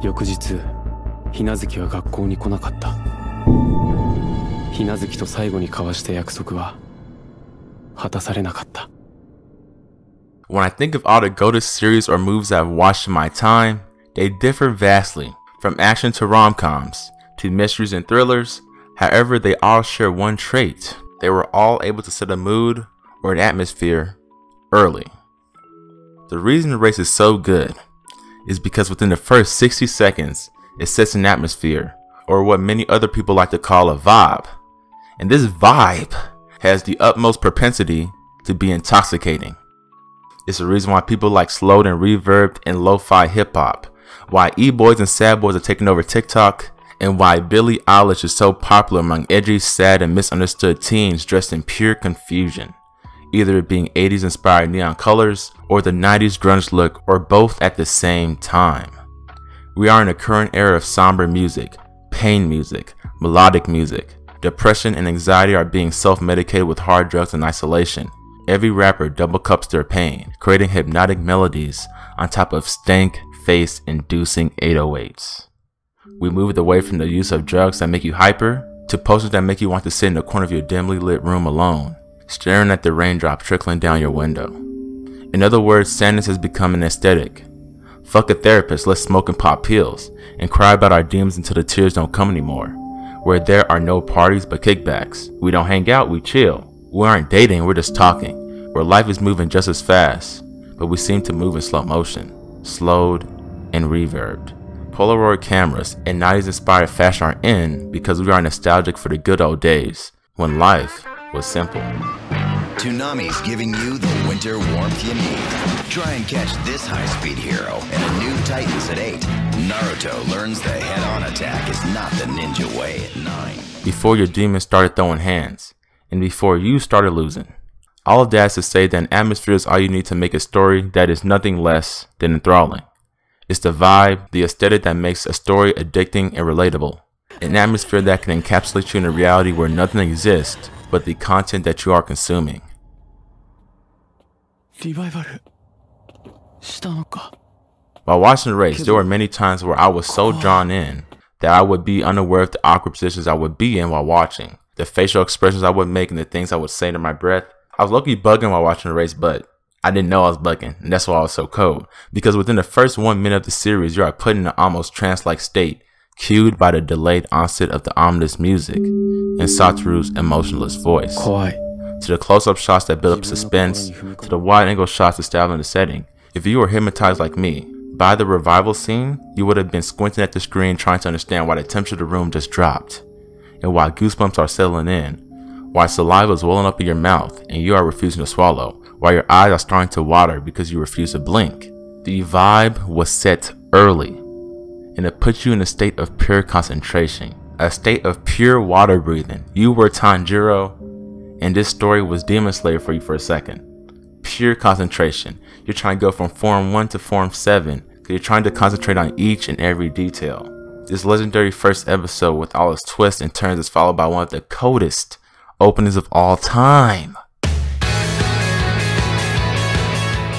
翌日、ひなずきは学校に来なかった。ひなずきと最後に交わした約束は果たされなかった。When I think of all the GOATed series or movies I've watched in my time, they differ vastly, from action to rom-coms, to mysteries and thrillers. However, they all share one trait. They were all able to set a mood or an atmosphere early. The reason the race is so good is because within the first 60 seconds, it sets an atmosphere, or what many other people like to call a vibe. And this vibe has the utmost propensity to be intoxicating. It's the reason why people like slowed and reverbed and lo-fi hip-hop, why e-boys and sad boys are taking over TikTok, and why Billie Eilish is so popular among edgy, sad, and misunderstood teens dressed in pure confusion, either it being 80s inspired neon colors or the 90s grunge look, or both at the same time. We are in a current era of somber music, pain music, melodic music. Depression and anxiety are being self-medicated with hard drugs and isolation. Every rapper double cups their pain, creating hypnotic melodies on top of stank, face-inducing 808s. We moved away from the use of drugs that make you hyper, to posters that make you want to sit in the corner of your dimly lit room alone, staring at the raindrop trickling down your window. In other words, sadness has become an aesthetic. Fuck a therapist, let's smoke and pop pills, and cry about our demons until the tears don't come anymore. Where there are no parties but kickbacks. We don't hang out, we chill. We aren't dating, we're just talking. Where life is moving just as fast, but we seem to move in slow motion, slowed and reverbed. Polaroid cameras and 90s inspired fashion are in because we are nostalgic for the good old days, when life was simple. Toonami's giving you the winter warmth you need. Try and catch this high-speed hero and a new Titans at 8. Naruto learns the head-on attack is not the ninja way at 9. Before your demons started throwing hands, and before you started losing. All of that is to say that an atmosphere is all you need to make a story that is nothing less than enthralling. It's the vibe, the aesthetic that makes a story addicting and relatable. An atmosphere that can encapsulate you in a reality where nothing exists but the content that you are consuming. While watching the race, there were many times where I was so drawn in that I would be unaware of the awkward positions I would be in while watching, the facial expressions I would make, and the things I would say under my breath. I was low-key bugging while watching the race, but I didn't know I was bugging, and that's why I was so cold. Because within the first 1 minute of the series, you are put in an almost trance-like state, cued by the delayed onset of the ominous music and Satoru's emotionless voice. To the close-up shots that build up suspense, to the wide-angle shots establishing the setting. If you were hypnotized like me, by the revival scene, you would have been squinting at the screen trying to understand why the temperature of the room just dropped, and why goosebumps are settling in, why saliva is welling up in your mouth and you are refusing to swallow, why your eyes are starting to water because you refuse to blink. The vibe was set early, and it puts you in a state of pure concentration, a state of pure water breathing. You were Tanjiro, and this story was Demon Slayer for you for a second. Pure concentration. You're trying to go from form 1 to form 7 because you're trying to concentrate on each and every detail. This legendary first episode with all its twists and turns is followed by one of the coldest openings of all time.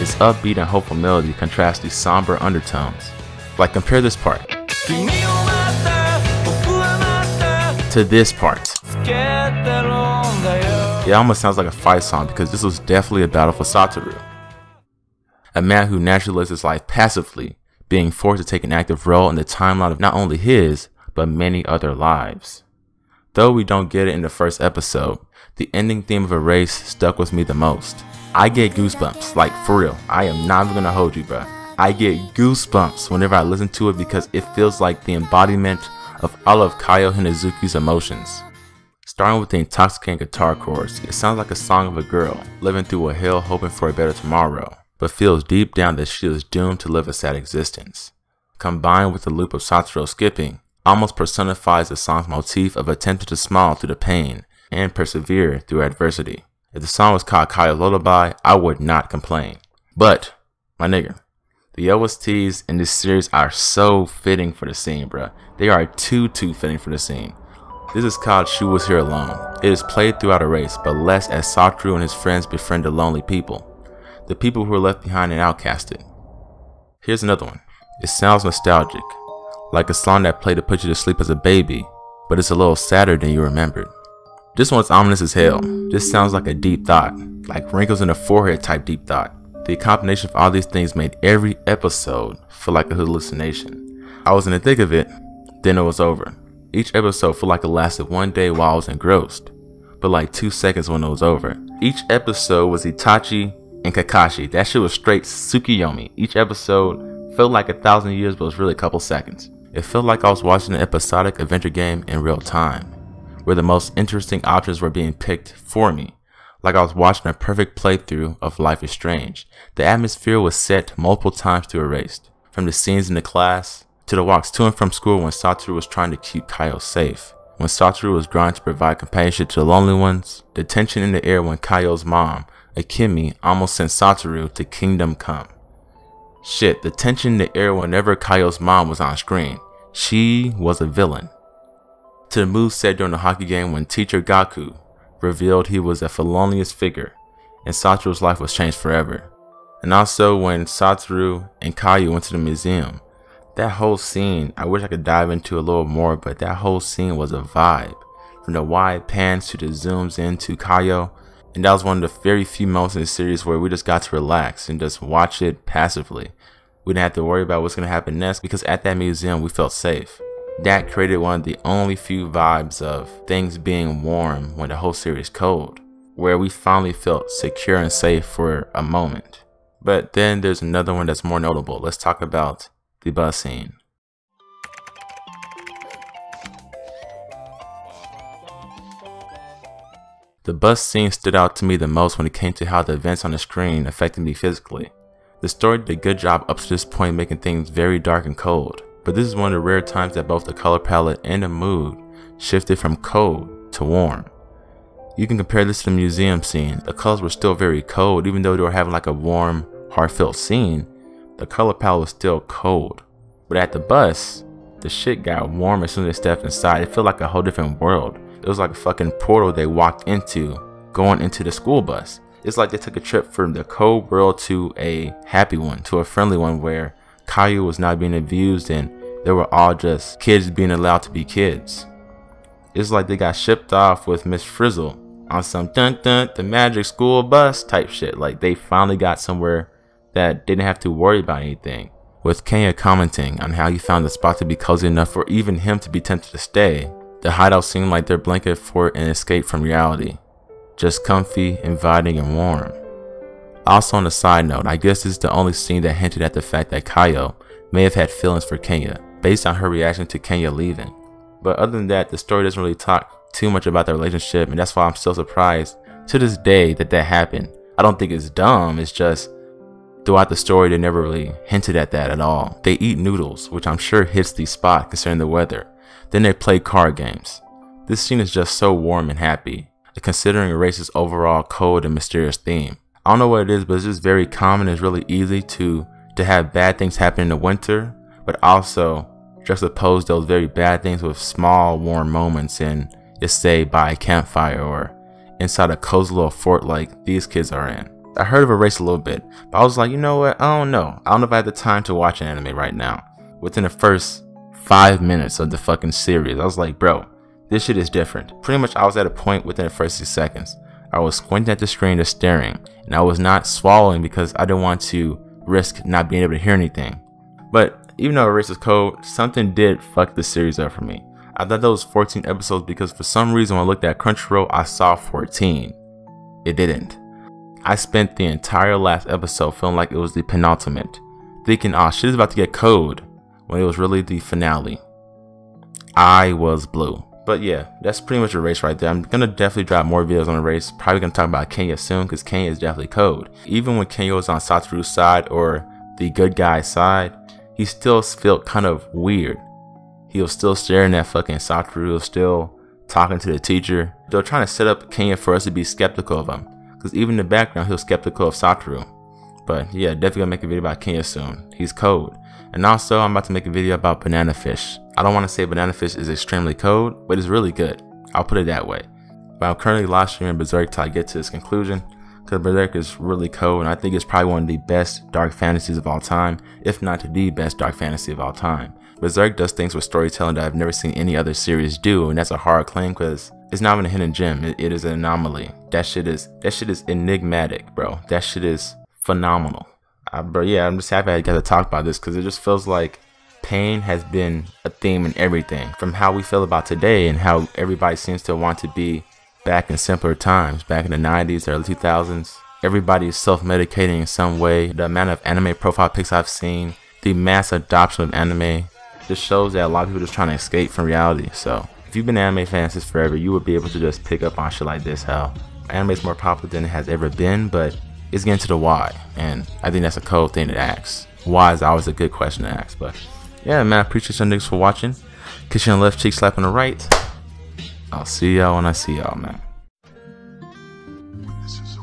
Its upbeat and hopeful melody contrasts these somber undertones. Like, compare this part to this part. It almost sounds like a fight song because this was definitely a battle for Satoru, a man who naturally lives his life passively, being forced to take an active role in the timeline of not only his, but many other lives. Though we don't get it in the first episode, the ending theme of Erase stuck with me the most. I get goosebumps, like for real, I am not even gonna hold you, bruh. I get goosebumps whenever I listen to it because it feels like the embodiment of all of Kaio Hinazuki's emotions. Starting with the intoxicating guitar chorus, it sounds like a song of a girl living through a hell hoping for a better tomorrow, but feels deep down that she is doomed to live a sad existence. Combined with the loop of Satoru skipping, almost personifies the song's motif of attempting to smile through the pain and persevere through adversity. If the song was called Kaio's Lullaby, I would not complain. But, my nigga, the OSTs in this series are so fitting for the scene, bruh. They are too fitting for the scene. This is called She Was Here Alone. It is played throughout a race, but less as Satoru and his friends befriend the lonely people, the people who are left behind and outcasted. Here's another one. It sounds nostalgic, like a song that played to put you to sleep as a baby, but it's a little sadder than you remembered. This one's ominous as hell. This sounds like a deep thought, like wrinkles in the forehead type deep thought. The combination of all these things made every episode feel like a hallucination. I was in the thick of it, then it was over. Each episode felt like it lasted one day while I was engrossed, but like 2 seconds when it was over. Each episode was Itachi and Kakashi. That shit was straight Tsukiyomi. Each episode felt like 1,000 years, but it was really a couple seconds. It felt like I was watching an episodic adventure game in real time, where the most interesting options were being picked for me. Like I was watching a perfect playthrough of Life is Strange. The atmosphere was set multiple times to erased. From the scenes in the class, to the walks to and from school when Satoru was trying to keep Kaio safe. When Satoru was trying to provide companionship to the lonely ones. The tension in the air when Kaio's mom, Akemi, almost sent Satoru to Kingdom Come. Shit, the tension in the air whenever Kaio's mom was on screen. She was a villain. To the move said during the hockey game when teacher Gaku revealed he was a felonious figure and Satoru's life was changed forever. And also when Satoru and Kaio went to the museum. That whole scene, I wish I could dive into a little more, but that whole scene was a vibe. From the wide pans to the zooms in to Kaio. And that was one of the very few moments in the series where we just got to relax and just watch it passively. We didn't have to worry about what's going to happen next because at that museum we felt safe. That created one of the only few vibes of things being warm when the whole series cold, where we finally felt secure and safe for a moment. But then there's another one that's more notable. Let's talk about the bus scene. The bus scene stood out to me the most when it came to how the events on the screen affected me physically. The story did a good job up to this point making things very dark and cold. But this is one of the rare times that both the color palette and the mood shifted from cold to warm. You can compare this to the museum scene. The colors were still very cold, even though they were having like a warm, heartfelt scene. The color palette was still cold. But at the bus, the shit got warm as soon as they stepped inside. It felt like a whole different world. It was like a fucking portal they walked into, going into the school bus. It's like they took a trip from the cold world to a happy one, to a friendly one where Kaio was not being abused and they were all just kids being allowed to be kids. It's like they got shipped off with Miss Frizzle on some dun dun the magic school bus type shit. Like they finally got somewhere that didn't have to worry about anything. With Kenya commenting on how he found the spot to be cozy enough for even him to be tempted to stay, the hideout seemed like their blanket for an escape from reality. Just comfy, inviting, and warm. Also on a side note, I guess this is the only scene that hinted at the fact that Kaio may have had feelings for Kenya, based on her reaction to Kenya leaving. But other than that, the story doesn't really talk too much about their relationship, and that's why I'm still surprised to this day that happened. I don't think it's dumb, it's just throughout the story they never really hinted at that at all. They eat noodles, which I'm sure hits the spot considering the weather. Then they play card games. This scene is just so warm and happy, considering Eraser's overall cold and mysterious theme. I don't know what it is, but it's just very common. It's really easy to have bad things happen in the winter, but also juxtapose those very bad things with small warm moments in, just say, by a campfire or inside a cozy little fort like these kids are in. I heard of Eraser a little bit, but I was like, you know what, I don't know if I have the time to watch an anime right now. Within the first 5 minutes of the fucking series, I was like, bro, this shit is different. Pretty much I was at a point within the first 6 seconds. I was squinting at the screen just staring, and I was not swallowing because I didn't want to risk not being able to hear anything. But even though Eraser's cold, something did fuck the series up for me. I thought that was 14 episodes because for some reason when I looked at Crunchyroll, I saw 14. It didn't. I spent the entire last episode feeling like it was the penultimate, thinking, oh, shit is about to get cold, when it was really the finale. I was blue. But yeah, that's pretty much Erase right there. I'm gonna definitely drop more videos on Erase. Probably gonna talk about Kenya soon because Kenya is definitely cold. Even when Kenya was on Satoru's side or the good guy's side, he still felt kind of weird. He was still staring at fucking Satoru. He was still talking to the teacher. They were trying to set up Kenya for us to be skeptical of him, because even in the background he was skeptical of Satoru. But yeah, definitely gonna make a video about Kenya soon. He's cold. And also I'm about to make a video about banana fish. I don't want to say banana fish is extremely cold, but it's really good. I'll put it that way. But I'm currently live streaming Berserk till I get to this conclusion, because Berserk is really cold, and I think it's probably one of the best dark fantasies of all time, if not the best dark fantasy of all time. Berserk does things with storytelling that I've never seen any other series do, and that's a hard claim because it's not even a hidden gem. It is an anomaly. That shit is enigmatic, bro. That shit is phenomenal. Bro, yeah, I'm just happy I got to talk about this because it just feels like pain has been a theme in everything, from how we feel about today and how everybody seems to want to be back in simpler times, back in the 90s, early 2000s. Everybody is self-medicating in some way. The amount of anime profile pics I've seen, the mass adoption of anime, just shows that a lot of people are just trying to escape from reality. So if you've been an anime fan since forever, you would be able to just pick up on shit like this, how anime is more popular than it has ever been, but it's getting to the why, and I think that's a cool thing to ask. Why is always a good question to ask. But yeah, man, I appreciate y'all niggas for watching. Kiss you on the left cheek, slap on the right. I'll see y'all when I see y'all, man. This is